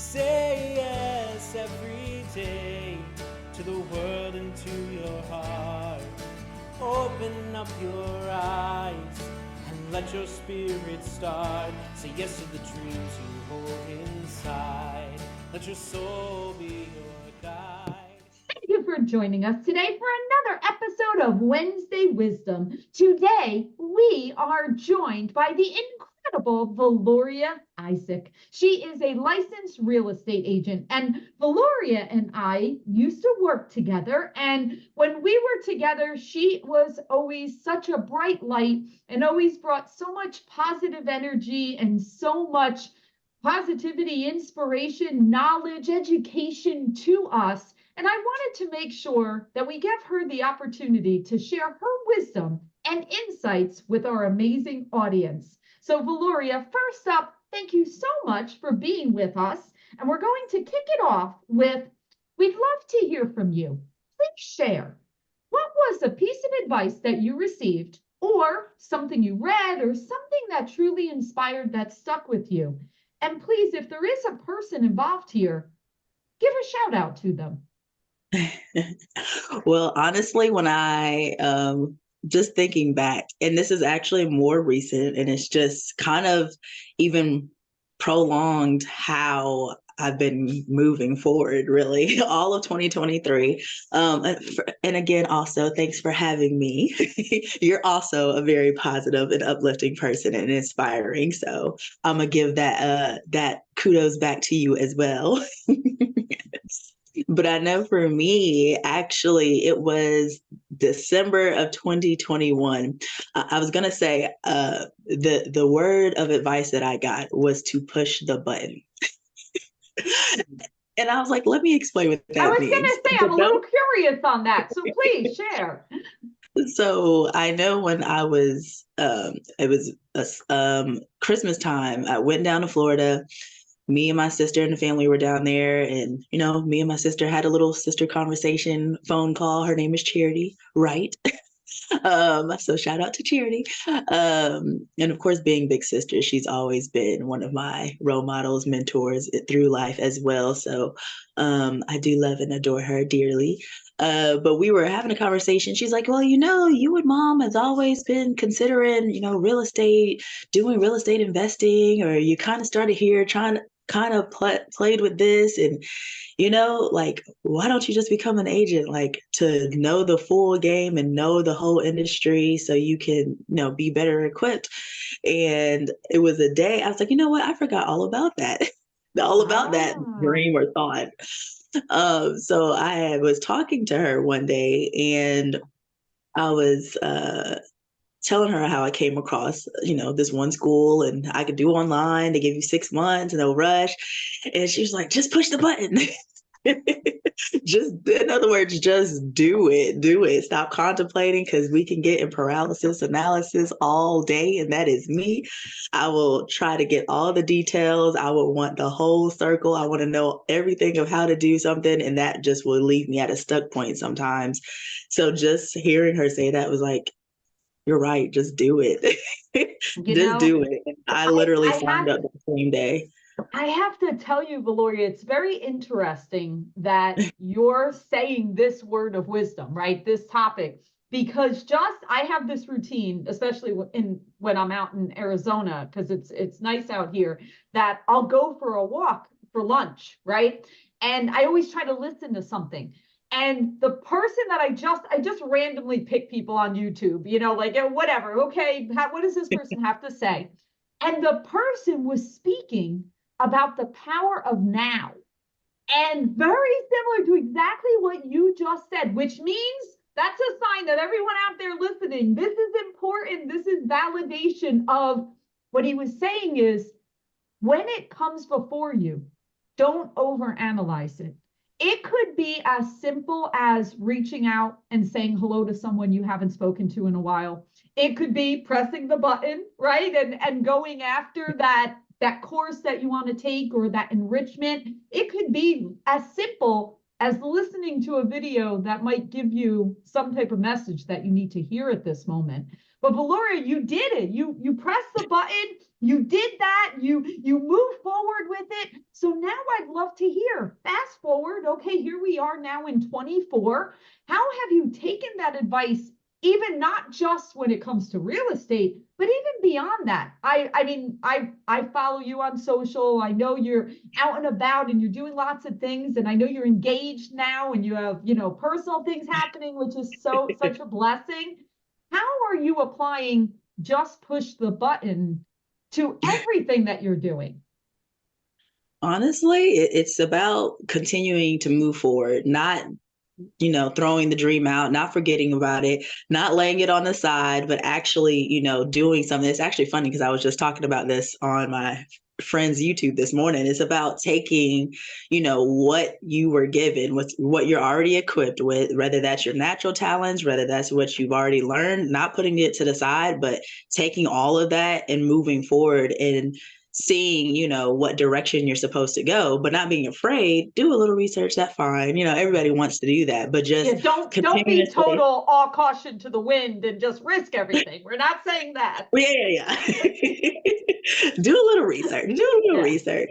Say yes every day to the world and to your heart. Open up your eyes and let your spirit start. Say yes to the dreams you hold inside. Let your soul be your guide. Thank you for joining us today for another episode of Wednesday Wisdom. Today, we are joined by the incredible Valoria Isaac. She is a licensed real estate agent, and Valoria and I used to work together. And when we were together, she was always such a bright light and always brought so much positive energy and so much positivity, inspiration, knowledge, education to us. And I wanted to make sure that we give her the opportunity to share her wisdom and insights with our amazing audience. So, Valoria, first up, thank you so much for being with us. And we're going to kick it off with, we'd love to hear from you. Please share, what was a piece of advice that you received, or something you read, or something that truly inspired that stuck with you? And please, if there is a person involved here, give a shout out to them. Well, honestly, when I just thinking back, and this is actually more recent, and it's just kind of even prolonged how I've been moving forward, really, all of 2023. And again, also, thanks for having me. You're also a very positive and uplifting person and inspiring. So I'm gonna give that kudos back to you as well. But I know for me, actually, it was December of 2021. I was going to say the word of advice that I got was to push the button. And I was like, let me explain what that means. I was going to say, I'm a little curious on that. So please share. So I know when I was, it was Christmas time, I went down to Florida. Me and my sister and the family were down there, and me and my sister had a little sister conversation phone call. Her name is Charity, right? So shout out to Charity. And of course, being big sister, she's always been one of my role models, mentors through life as well. So I do love and adore her dearly. But we were having a conversation. She's like, well, you and mom has always been considering, real estate, doing real estate investing, or you kind of started here trying to kind of played with this, and like, why don't you just become an agent, like, to know the full game and know the whole industry so you can be better equipped. And it was a day I was like, you know what, I forgot all about that. All about that dream or thought. So I was talking to her one day, and I was telling her how I came across, this one school, and I could do online. They give you 6 months, no rush. And she was like, just push the button. Just, in other words, just do it. Stop contemplating, because we can get in paralysis analysis all day, and that is me. I will try to get all the details. I will want the whole circle. I want to know everything of how to do something, and that just will leave me at a stuck point sometimes. So just hearing her say that was like, you're right, just do it. Do it. And I literally signed up the same day. I have to tell you, Valoria, it's very interesting that you're saying this word of wisdom, right? This topic, because I have this routine, especially when I'm out in Arizona, because it's nice out here, that I'll go for a walk for lunch, right? And I always try to listen to something. And the person that I just randomly pick people on YouTube, like whatever, okay, what does this person have to say? And the person was speaking about the power of now. And very similar to exactly what you just said, which means that's a sign that everyone out there listening, this is important. This is validation of what he was saying is, when it comes before you, don't overanalyze it. It could be as simple as reaching out and saying hello to someone you haven't spoken to in a while. It could be pressing the button, right? And going after that course that you want to take, or that enrichment. It could be as simple as listening to a video that might give you some type of message that you need to hear at this moment. But Valoria, you did it. You pressed the button. You did that. You move forward with it. So now I'd love to hear, fast forward, okay, here we are now in 24. How have you taken that advice, even not just when it comes to real estate, but even beyond that? I mean, I follow you on social. I know you're out and about and you're doing lots of things, and I know you're engaged now and you have, personal things happening, which is such a blessing. How are you applying just push the button to everything that you're doing? Honestly, it's about continuing to move forward, not throwing the dream out, not forgetting about it, not laying it on the side, but actually, doing something. It's actually funny because I was just talking about this on my friend's YouTube this morning. It's about taking, what you were given, what you're already equipped with, whether that's your natural talents, whether that's what you've already learned, not putting it to the side, but taking all of that and moving forward and seeing, what direction you're supposed to go, but not being afraid. Do a little research, that's fine. Everybody wants to do that, but just don't be total all caution to the wind and just risk everything. We're not saying that. Yeah. Do a little research.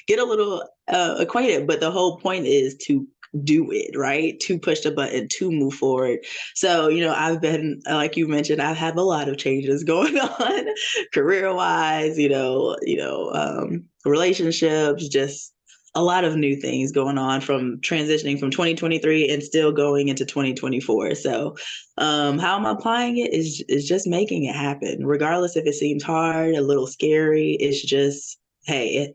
Get a little acquainted, but the whole point is to do it, right? To push the button, to move forward. So, I've been, like you mentioned, I've had a lot of changes going on career-wise, relationships, just a lot of new things going on from transitioning from 2023 and still going into 2024. So how I'm applying it is just making it happen, regardless if it seems hard, a little scary. It's just, hey,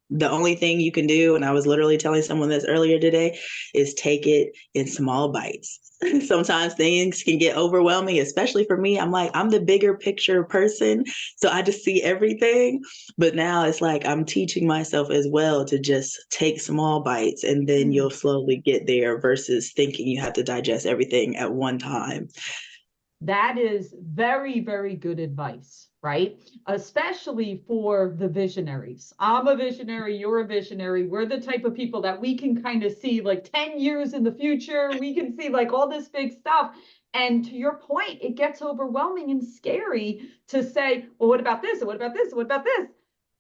the only thing you can do, and I was literally telling someone this earlier today, is take it in small bites. Sometimes things can get overwhelming, especially for me. I'm the bigger picture person, so I just see everything. But now it's like I'm teaching myself as well to just take small bites, and then you'll slowly get there versus thinking you have to digest everything at one time. That is very, very good advice, right? Especially for the visionaries. I'm a visionary, you're a visionary. We're the type of people that we can kind of see like 10 years in the future. We can see like all this big stuff. And to your point, it gets overwhelming and scary to say, well, what about this? And what about this? And what about this?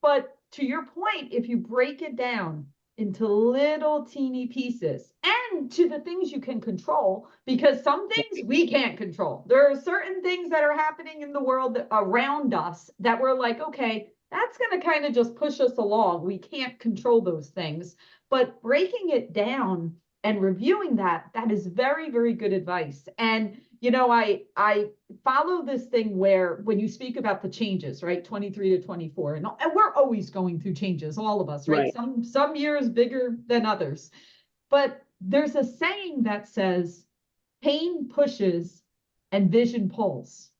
But to your point, if you break it down into little teeny pieces and to the things you can control, because some things we can't control. There are certain things that are happening in the world around us that we're like, okay, that's going to kind of just push us along. We can't control those things, but breaking it down and reviewing that is very, very good advice. And I follow this thing where when you speak about the changes, right, 23 to 24, and we're always going through changes, all of us, right? Some years bigger than others. But there's a saying that says, pain pushes and vision pulls.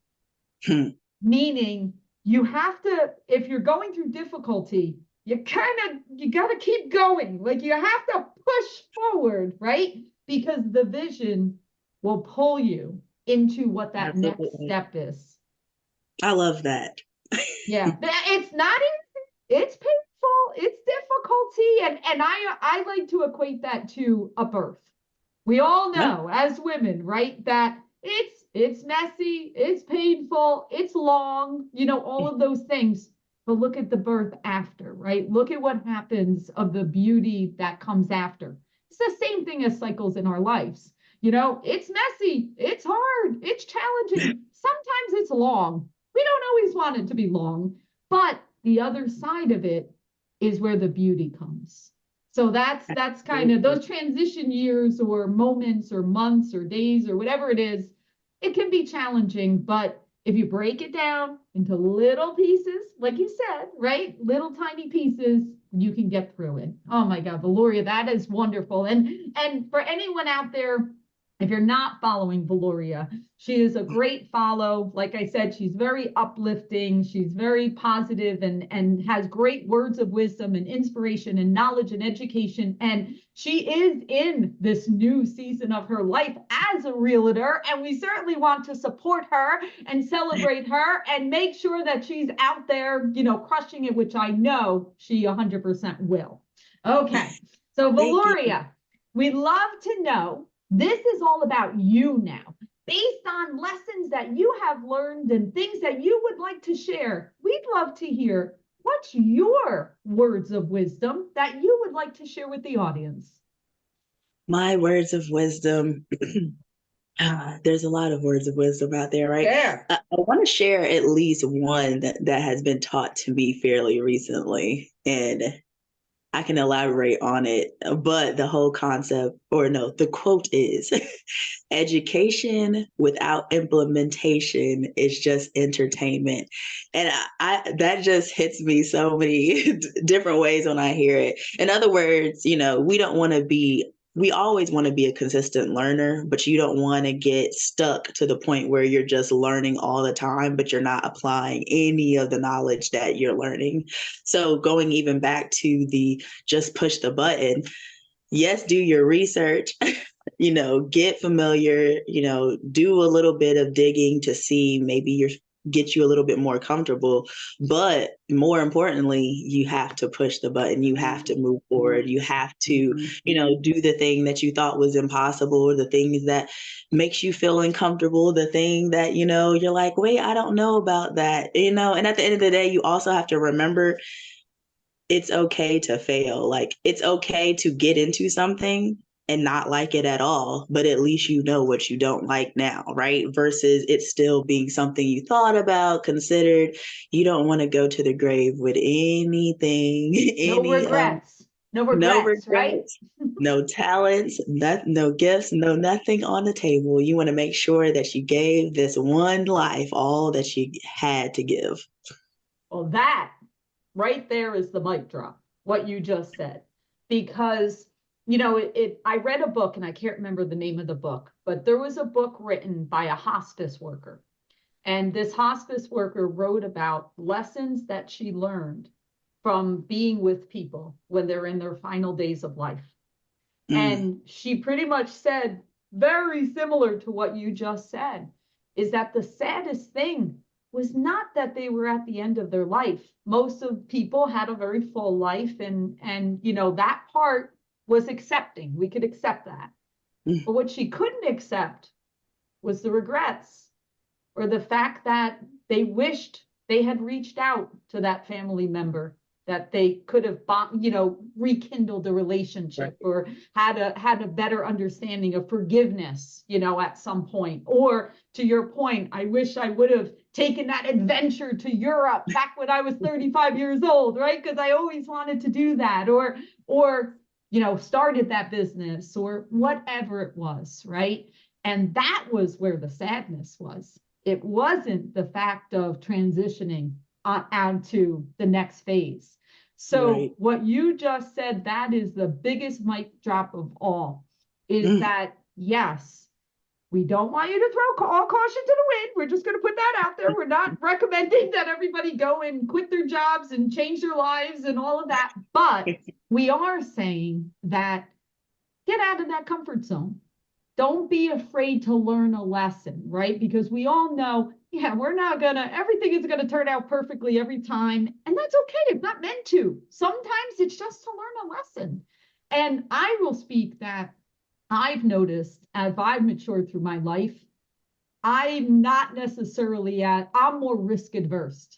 Meaning you have to, if you're going through difficulty, you got to keep going. Like you have to push forward, right? Because the vision will pull you into what that next step is. I love that. Yeah, it's not easy. It's painful. It's difficulty. And I like to equate that to a birth. We all know as women, right, that it's messy, it's painful, it's long, all of those things. But look at the birth after, right? Look at what happens of the beauty that comes after. It's the same thing as cycles in our lives. It's messy, it's hard, it's challenging. Sometimes it's long. We don't always want it to be long, but the other side of it is where the beauty comes. So that's kind of those transition years or moments or months or days or whatever it is. It can be challenging, but if you break it down into little pieces, like you said, right? Little tiny pieces, you can get through it. Oh my God, Valoria, that is wonderful. And for anyone out there, if you're not following Valoria, she is a great follow. Like I said, she's very uplifting. She's very positive and has great words of wisdom and inspiration and knowledge and education. And she is in this new season of her life as a realtor. And we certainly want to support her and celebrate her and make sure that she's out there, crushing it, which I know she 100% will. Okay. So Valoria, we'd love to know, this is all about you now. Based on lessons that you have learned and things that you would like to share, we'd love to hear, what's your words of wisdom that you would like to share with the audience? My words of wisdom. There's a lot of words of wisdom out there, right? There. I want to share at least one that has been taught to me fairly recently, and I can elaborate on it. But the whole concept, or no, the quote is education without implementation is just entertainment. And that just hits me so many different ways when I hear it. In other words, we always want to be a consistent learner, but you don't want to get stuck to the point where you're just learning all the time, but you're not applying any of the knowledge that you're learning. So going even back to the just push the button, yes, do your research, get familiar, do a little bit of digging to see maybe get you a little bit more comfortable. But more importantly, you have to push the button. You have to move forward. You have to, do the thing that you thought was impossible, the things that makes you feel uncomfortable, the thing that, you're like, wait, I don't know about that, and at the end of the day, you also have to remember it's okay to fail. Like, it's okay to get into something and not like it at all, but at least you know what you don't like now, right? Versus it still being something you thought about, considered. You don't want to go to the grave with anything, No regrets. No regrets, right? No talents, no gifts, no nothing on the table. You want to make sure that you gave this one life all that you had to give. Well, that right there is the mic drop, what you just said. Because, I read a book, and I can't remember the name of the book, but there was a book written by a hospice worker. And this hospice worker wrote about lessons that she learned from being with people when they're in their final days of life. And she pretty much said, very similar to what you just said, is that the saddest thing was not that they were at the end of their life. Most of people had a very full life, and that part was accepting. We could accept that. But what she couldn't accept was the regrets, or the fact that they wished they had reached out to that family member, that they could have, rekindled the relationship, right, or had a better understanding of forgiveness, at some point. Or to your point, I wish I would have taken that adventure to Europe back when I was 35 years old, right? Because I always wanted to do that, or started that business, or whatever it was, right? And that was where the sadness was. It wasn't the fact of transitioning on to the next phase. So right, what you just said, that is the biggest mic drop of all, is that, yes, we don't want you to throw all caution to the wind. We're just going to put that out there. We're not recommending that everybody go and quit their jobs and change their lives and all of that. But we are saying that get out of that comfort zone. Don't be afraid to learn a lesson, right? Because we all know, everything is going to turn out perfectly every time. And that's okay. It's not meant to. Sometimes it's just to learn a lesson. And I will speak that I've noticed as I've matured through my life, I'm not necessarily I'm more risk adverse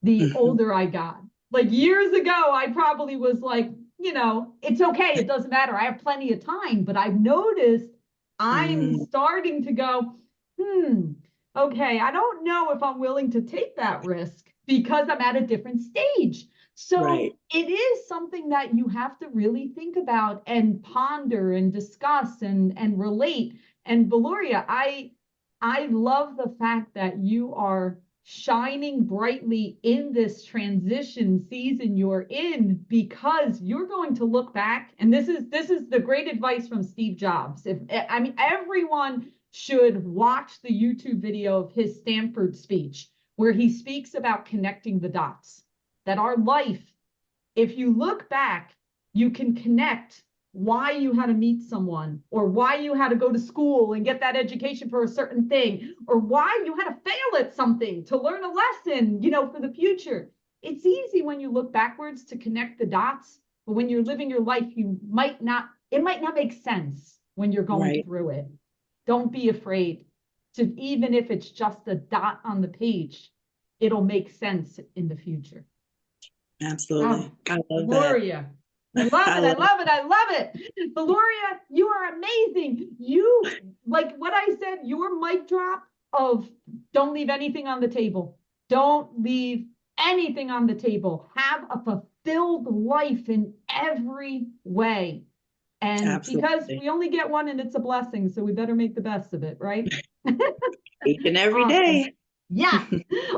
the older I got. Like years ago, I probably was like, it's okay. It doesn't matter. I have plenty of time. But I've noticed I'm starting to go, okay, I don't know if I'm willing to take that risk because I'm at a different stage. So right, it is something that you have to really think about and ponder and discuss and relate. And Valoria, I love the fact that you are shining brightly in this transition season you're in, because you're going to look back, and this is the great advice from Steve Jobs. Everyone should watch the YouTube video of his Stanford speech where he speaks about connecting the dots. That our life, if you look back, you can connect why you had to meet someone, or why you had to go to school and get that education for a certain thing, or why you had to fail at something to learn a lesson, for the future. It's easy when you look backwards to connect the dots, but when you're living your life, it might not make sense when you're going through it. Don't be afraid to, even if it's just a dot on the page, it'll make sense in the future. Absolutely. I love that. Valoria. I love I it. I love love it. I love it. Valoria, you are amazing. You, like what I said, your mic drop of don't leave anything on the table. Don't leave anything on the table. Have a fulfilled life in every way. And because absolutely. we only get one and it's a blessing, so we better make the best of it, right? Each and every Awesome. day. Yes.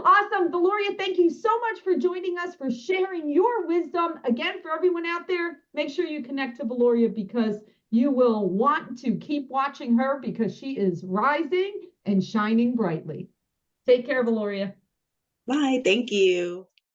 Awesome. Valoria, thank you so much for joining us, for sharing your wisdom. Again, for everyone out there, make sure you connect to Valoria because you will want to keep watching her because she is rising and shining brightly. Take care, Valoria. Bye. Thank you.